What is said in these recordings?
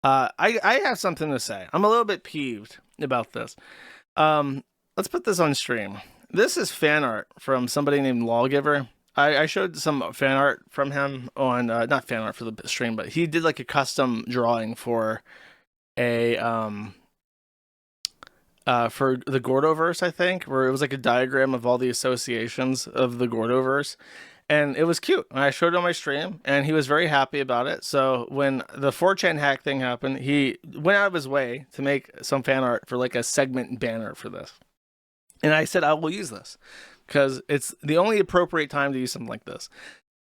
I have something to say. I'm a little bit peeved about this. Um, let's put this on stream. This is fan art from somebody named Lawgiver. I showed some fan art from him on not fan art for the stream, but he did like a custom drawing a for the Gordoverse, I think, where it was like a diagram of all the associations of the Gordoverse. And it was cute. And I showed it on my stream, and he was very happy about it. So when the 4chan hack thing happened, he went out of his way to make some fan art for like a segment banner for this. And I said, I will use this because it's the only appropriate time to use something like this.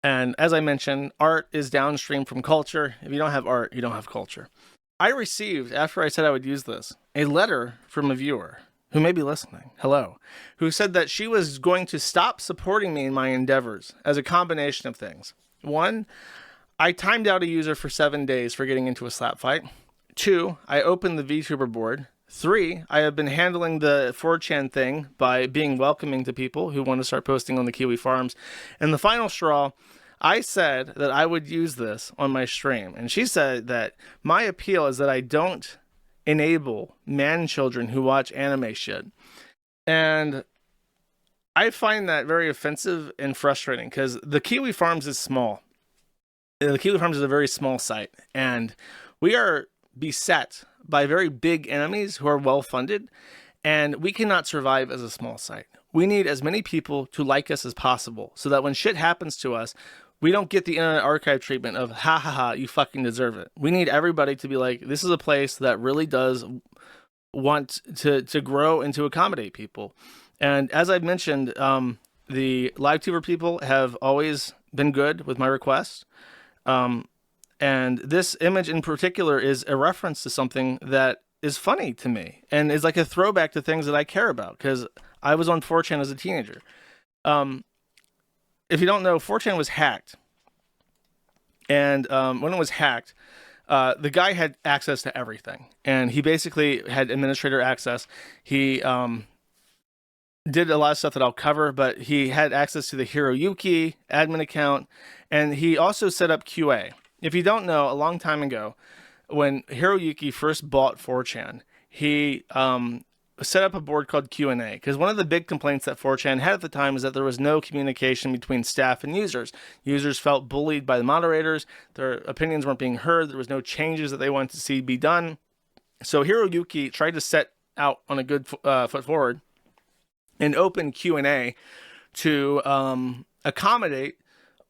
And as I mentioned, art is downstream from culture. If you don't have art, you don't have culture. I received, after I said I would use this, a letter from a viewer who may be listening, hello, who said that she was going to stop supporting me in my endeavors as a combination of things. One, I timed out a user for 7 days for getting into a slap fight. Two, I opened the VTuber board. Three, I have been handling the 4chan thing by being welcoming to people who want to start posting on the Kiwi farms. And the final straw, I said that I would use this on my stream. And she said that my appeal is that I don't enable man children who watch anime shit. And I find that very offensive and frustrating because the Kiwi Farms is small. The Kiwi Farms is a very small site, and we are beset by very big enemies who are well funded, and we cannot survive as a small site. We need as many people to like us as possible so that when shit happens to us, we don't get the Internet Archive treatment of, ha ha ha, you fucking deserve it. We need everybody to be like, this is a place that really does want to grow and to accommodate people. And as I've mentioned, the LiveTuber people have always been good with my requests. And this image in particular is a reference to something that is funny to me and is like a throwback to things that I care about because I was on 4chan as a teenager. If you don't know, 4chan was hacked. And when it was hacked, the guy had access to everything. And he basically had administrator access. He did a lot of stuff that I'll cover, but he had access to the Hiroyuki admin account. And he also set up QA. If you don't know, a long time ago, when Hiroyuki first bought 4chan, he set up a board called Q&A, because one of the big complaints that 4chan had at the time was that there was no communication between staff and users. Users felt bullied by the moderators, their opinions weren't being heard, there was no changes that they wanted to see be done. So Hiroyuki tried to set out on a good foot forward and open Q&A to accommodate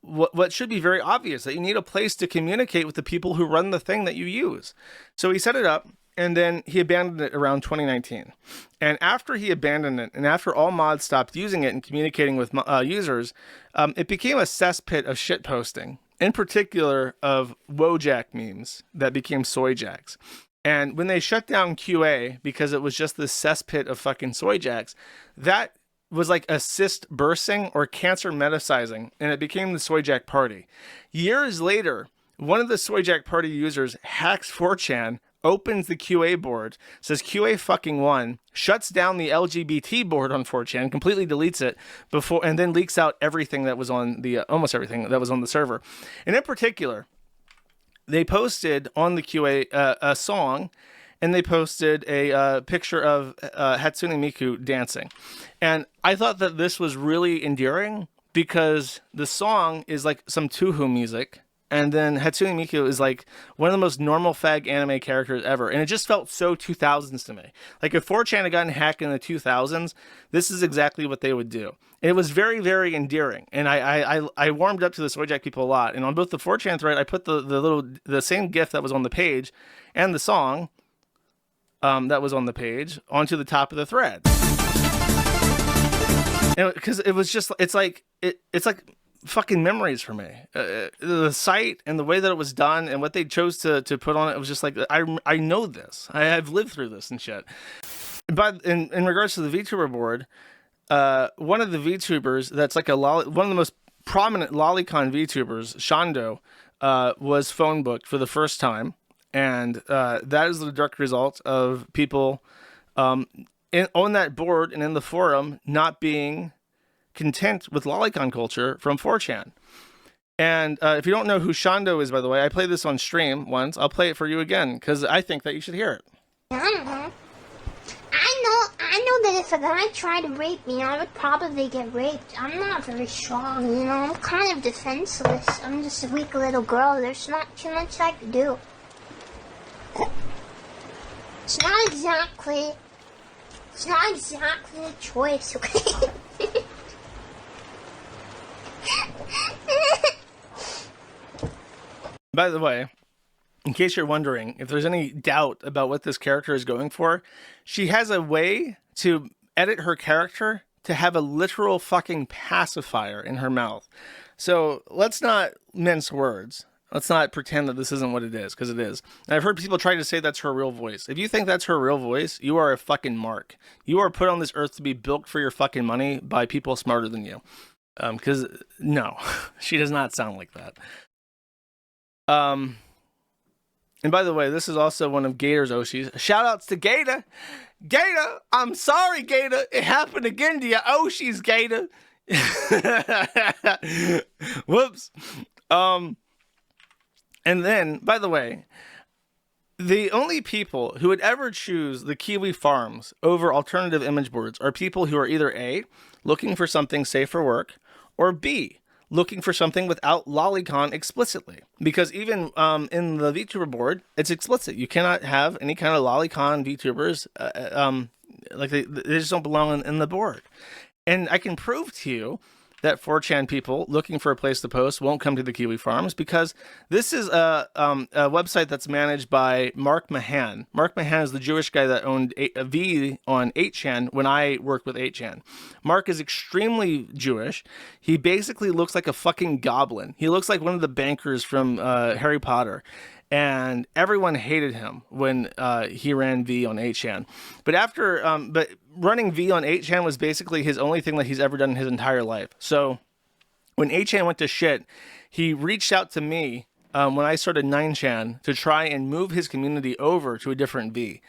what should be very obvious, that you need a place to communicate with the people who run the thing that you use. So he set it up, and then he abandoned it around 2019. And after he abandoned it, and after all mods stopped using it and communicating with users, it became a cesspit of shit posting, in particular of Wojak memes that became soyjacks. And when they shut down QA because it was just this cesspit of fucking soyjacks, that was like a cyst bursting or cancer metastasizing, and it became the Soyjack Party. Years later, one of the Soyjack Party users hacks 4chan, opens the QA board, says QA fucking won, shuts down the LGBT board on 4chan, completely deletes it before, and then leaks out everything that was on the almost everything that was on the server. And in particular, they posted on the QA a song, and they posted a picture of Hatsune Miku dancing. And I thought that this was really endearing because the song is like some Tuhu music, and then Hatsune Miku is like one of the most normal fag anime characters ever. And it just felt so 2000s to me. Like if 4chan had gotten hacked in the 2000s, this is exactly what they would do. And it was very, very endearing. And I warmed up to the Soyjack people a lot. And on both the 4chan thread, I put the same GIF that was on the page and the song that was on the page onto the top of the thread. Because it was just, it's like fucking memories for me. The site and the way that it was done and what they chose to put on it, was just like, I know this. I've lived through this and shit. But in regards to the VTuber board, one of the VTubers that's like one of the most prominent lolicon VTubers, Shando, was phone booked for the first time. And that is the direct result of people on that board and in the forum not being content with lolicon culture from 4chan. And if you don't know who Shondo is, by the way, I played this on stream once. I'll play it for you again because I think that you should hear it. I know that if a guy tried to rape me, I would probably get raped. I'm not very strong, you know. I'm kind of defenseless. I'm just a weak little girl. There's not too much I can do. It's not exactly a choice, okay? By the way, in case you're wondering, if there's any doubt about what this character is going for, she has a way to edit her character to have a literal fucking pacifier in her mouth. So let's not mince words. Let's not pretend that this isn't what it is, because it is. And I've heard people try to say that's her real voice. If you think that's her real voice, you are a fucking mark. You are put on this earth to be bilked for your fucking money by people smarter than you. Because, no, she does not sound like that. And by the way, this is also one of Gator's Oshis. Shout outs to Gator. Gator, I'm sorry, Gator. It happened again to your Oshis, Gator. Whoops. And then, by the way, the only people who would ever choose the Kiwi Farms over alternative image boards are people who are either A, looking for something safe for work, or B, looking for something without lolicon explicitly. Because even in the VTuber board, it's explicit. You cannot have any kind of lolicon VTubers. Like they just don't belong in the board. And I can prove to you that 4chan people looking for a place to post won't come to the Kiwi Farms, because this is a website that's managed by Mark Mahan. Mark Mahan is the Jewish guy that owned a V on 8chan when I worked with 8chan. Mark is extremely Jewish. He basically looks like a fucking goblin. He looks like one of the bankers from Harry Potter. And everyone hated him when he ran V on 8chan. But after, but running V on 8chan was basically his only thing that he's ever done in his entire life. So when 8chan went to shit, he reached out to me when I started 9chan to try and move his community over to a different V,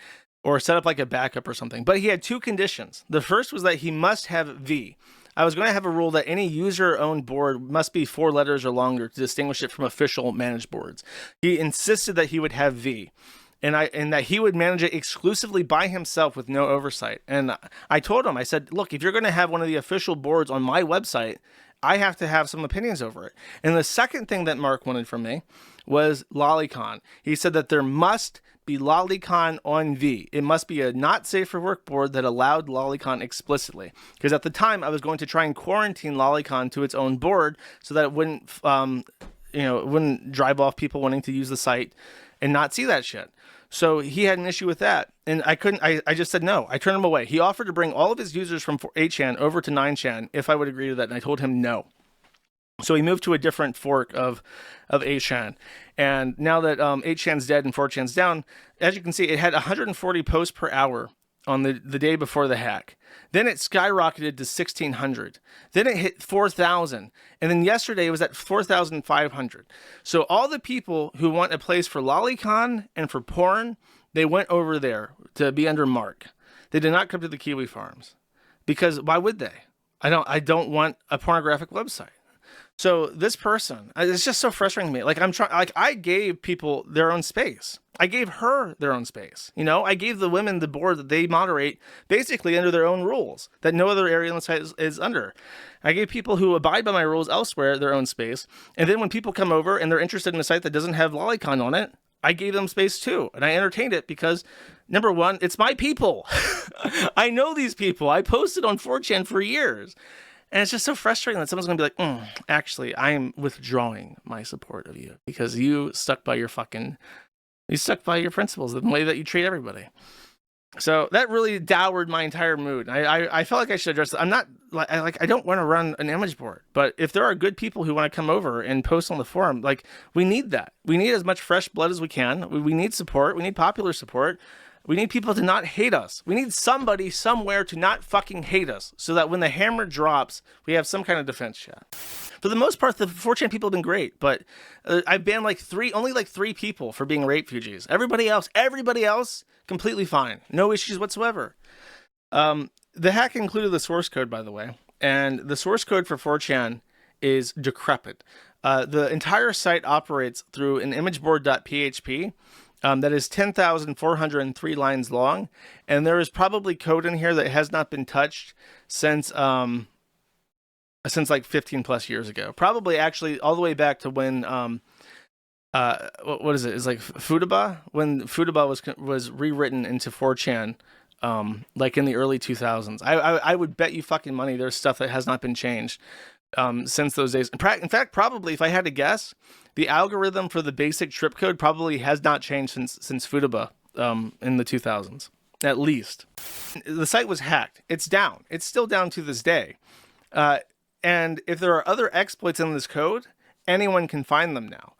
or set up like a backup or something. But he had two conditions. The first was that he must have V. I was going to have a rule that any user-owned board must be 4 letters or longer to distinguish it from official managed boards. He insisted that he would have V, and that he would manage it exclusively by himself with no oversight. And I told him, I said, look, if you're going to have one of the official boards on my website, I have to have some opinions over it. And the second thing that Mark wanted from me was lolicon. He said that there must be lolicon on V. It must be a not safe for work board that allowed lolicon explicitly. Because at the time, I was going to try and quarantine lolicon to its own board so that it wouldn't, it wouldn't drive off people wanting to use the site and not see that shit. So he had an issue with that. And I couldn't, I just said no. I turned him away. He offered to bring all of his users from 8chan over to 9chan if I would agree to that. And I told him no. So he moved to a different fork of 8chan. And now that 8chan's dead and 4chan's down, as you can see, it had 140 posts per hour on the day before the hack. Then it skyrocketed to 1,600. Then it hit 4,000. And then yesterday it was at 4,500. So all the people who want a place for lolicon and for porn, they went over there to be under Mark. They did not come to the Kiwi Farms. Because why would they? I don't want a pornographic website. So this person, it's just so frustrating to me. Like I gave people their own space. I gave her their own space. You know, I gave the women the board that they moderate basically under their own rules that no other area on the site is under. I gave people who abide by my rules elsewhere their own space. And then when people come over and they're interested in a site that doesn't have lolicon on it, I gave them space too. And I entertained it because, number one, it's my people. I know these people. I posted on 4chan for years. And it's just so frustrating that someone's going to be like, actually, I am withdrawing my support of you because you stuck by your principles, the way that you treat everybody. So that really dowered my entire mood. I felt like I should address it. I'm not I don't want to run an image board, but if there are good people who want to come over and post on the forum, like we need that. We need as much fresh blood as we can. We need support. We need popular support. We need people to not hate us. We need somebody somewhere to not fucking hate us so that when the hammer drops, we have some kind of defense shot. For the most part, the 4chan people have been great, but I've banned only three people for being rape refugees. Everybody else, completely fine. No issues whatsoever. The hack included the source code, by the way, and the source code for 4chan is decrepit. The entire site operates through an imageboard.php that is 10,403 lines long, and there is probably code in here that has not been touched since like 15 plus years ago. Probably actually all the way back to when what is it? It's like Futaba, when Futaba was rewritten into 4chan. Like in the early 2000s. I would bet you fucking money there's stuff that has not been changed since those days. In fact, probably if I had to guess, the algorithm for the basic trip code probably has not changed since Futaba in the 2000s, at least. The site was hacked. It's down. It's still down to this day. And if there are other exploits in this code, anyone can find them now.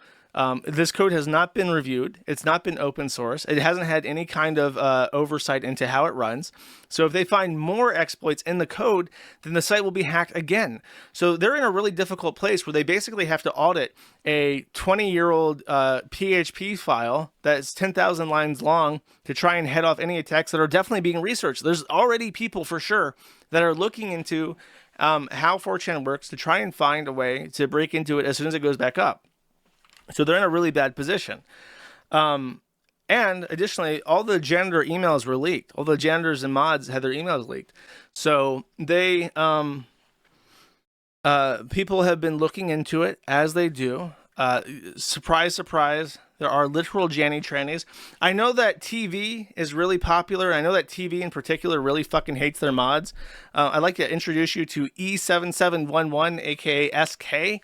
This code has not been reviewed. It's not been open source. It hasn't had any kind of oversight into how it runs. So if they find more exploits in the code, then the site will be hacked again. So they're in a really difficult place where they basically have to audit a 20-year-old PHP file that's 10,000 lines long to try and head off any attacks that are definitely being researched. There's already people for sure that are looking into how 4chan works to try and find a way to break into it as soon as it goes back up. So they're in a really bad position. And additionally, all the janitor emails were leaked. All the janitors and mods had their emails leaked. So they, people have been looking into it as they do. Surprise, surprise. There are literal Janny trannies. I know that TV is really popular. I know that TV in particular really fucking hates their mods. I'd like to introduce you to E7711, aka SK.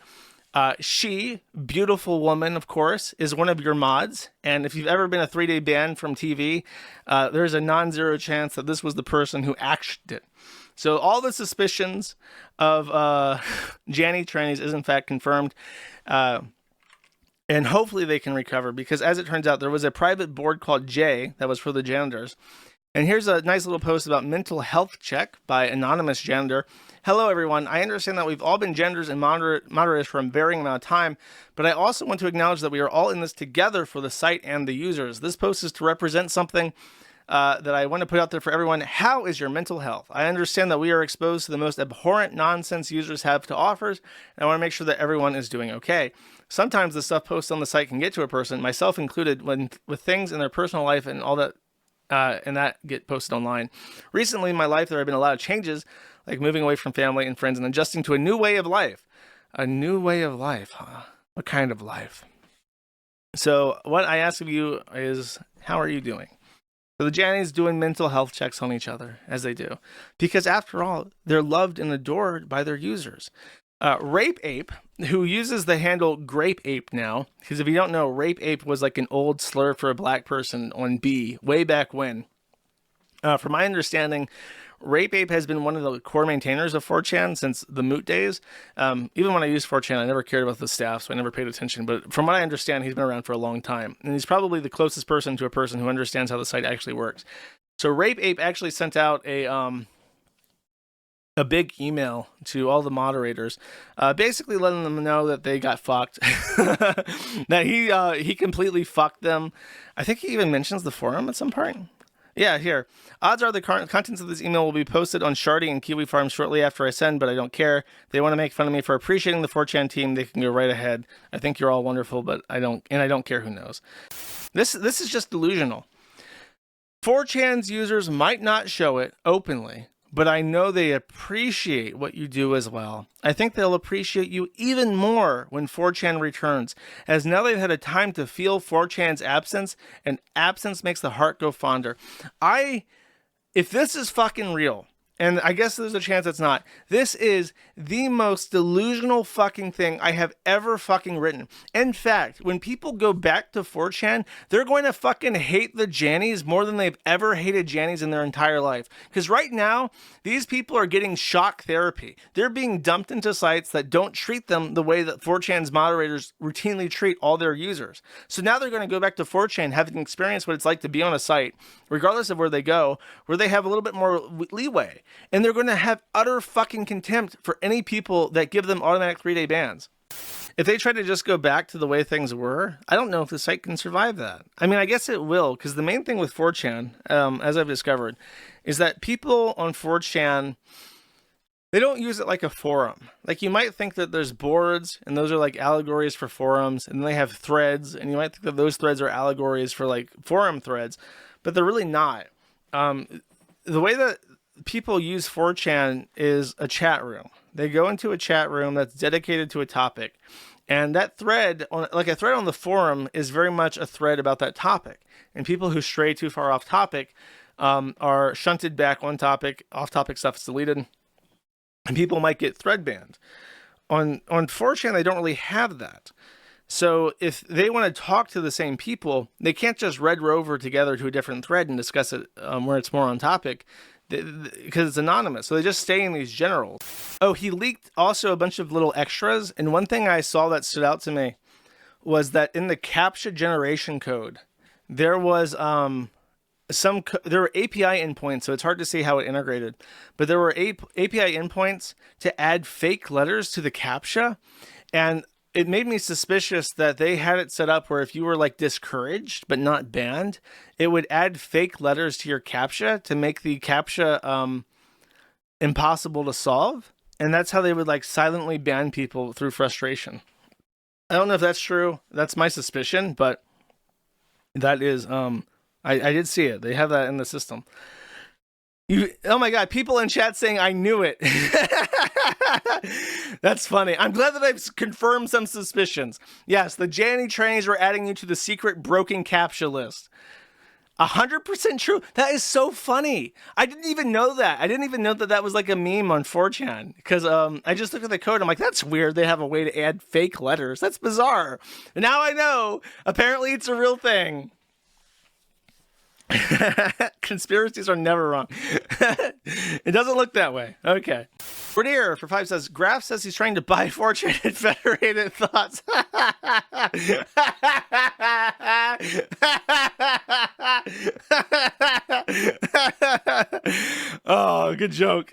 She, beautiful woman, of course, is one of your mods. And if you've ever been a 3-day ban from TV, there's a non-zero chance that this was the person who actioned it. So all the suspicions of Janny trannies is in fact confirmed. And hopefully they can recover, because as it turns out, there was a private board called J that was for the janitors. And here's a nice little post about mental health check by anonymous janitor. Hello, everyone. I understand that we've all been janitors and moderators for a varying amount of time, but I also want to acknowledge that we are all in this together for the site and the users. This post is to represent something that I want to put out there for everyone. How is your mental health? I understand that we are exposed to the most abhorrent nonsense users have to offer, and I want to make sure that everyone is doing okay. Sometimes the stuff posted on the site can get to a person, myself included, with things in their personal life and all that, and that get posted online. Recently in my life, there have been a lot of changes, like moving away from family and friends and adjusting to a new way of life. A new way of life, huh? What kind of life? So what I ask of you is, how are you doing? So the Jannies doing mental health checks on each other, as they do. Because after all, they're loved and adored by their users. Rape Ape, who uses the handle Grape Ape now, because if you don't know, Rape Ape was like an old slur for a black person on B, way back when. From my understanding, Rape Ape has been one of the core maintainers of 4chan since the moot days. Even when I used 4chan, I never cared about the staff, so I never paid attention. But from what I understand, he's been around for a long time. And he's probably the closest person to a person who understands how the site actually works. So Rape Ape actually sent out a big email to all the moderators, basically letting them know that they got fucked. That he completely fucked them. I think he even mentions the forum at some point. Yeah, here. Odds are the contents of this email will be posted on Shardy and Kiwi Farm shortly after I send, but I don't care. They want to make fun of me for appreciating the 4chan team. They can go right ahead. I think you're all wonderful, but I don't care who knows. This is just delusional. 4chan's users might not show it openly, but I know they appreciate what you do as well. I think they'll appreciate you even more when 4chan returns, as now they've had a time to feel 4chan's absence, and absence makes the heart go fonder. If this is fucking real, and I guess there's a chance it's not, this is the most delusional fucking thing I have ever fucking written. In fact, when people go back to 4chan, they're going to fucking hate the Jannies more than they've ever hated Jannies in their entire life. Because right now, these people are getting shock therapy. They're being dumped into sites that don't treat them the way that 4chan's moderators routinely treat all their users. So now they're going to go back to 4chan, having experienced what it's like to be on a site, regardless of where they go, where they have a little bit more leeway. And they're going to have utter fucking contempt for any people that give them automatic 3-day bans. If they try to just go back to the way things were, I don't know if the site can survive that. I mean, I guess it will, because the main thing with 4chan, as I've discovered, is that people on 4chan They don't use it like a forum. Like, you might think that there's boards and those are like allegories for forums, and they have threads, and you might think that those threads are allegories for like forum threads, but they're really not. The way that people use 4chan is a chat room. They go into a chat room that's dedicated to a topic, and that thread, like a thread on the forum, is very much a thread about that topic. And people who stray too far off topic are shunted back on topic. Off topic stuff is deleted, and people might get thread banned. On 4chan, they don't really have that. So if they want to talk to the same people, they can't just red rover together to a different thread and discuss it where it's more on topic, because it's anonymous. So they just stay in these generals. Oh, he leaked also a bunch of little extras. And one thing I saw that stood out to me was that in the CAPTCHA generation code, there was there were API endpoints, so it's hard to see how it integrated, but there were API endpoints to add fake letters to the CAPTCHA, and it made me suspicious that they had it set up where if you were like discouraged but not banned, it would add fake letters to your CAPTCHA to make the CAPTCHA impossible to solve, and that's how they would like silently ban people through frustration. I don't know if that's true. That's my suspicion, but that is I did see it. They have that in the system. Oh my God, people in chat saying I knew it. That's funny. I'm glad that I've confirmed some suspicions. Yes, the Janny trainings were adding you to the secret broken CAPTCHA list. 100% true. That is so funny. I didn't even know that. I didn't even know that that was like a meme on 4chan, because I just looked at the code. I'm like, that's weird. They have a way to add fake letters. That's bizarre. And now I know. Apparently it's a real thing. Conspiracies are never wrong. It doesn't look that way. Okay. Bernier for 5 says, Graf says he's trying to buy 4chan and Federated Thoughts. Oh, good joke.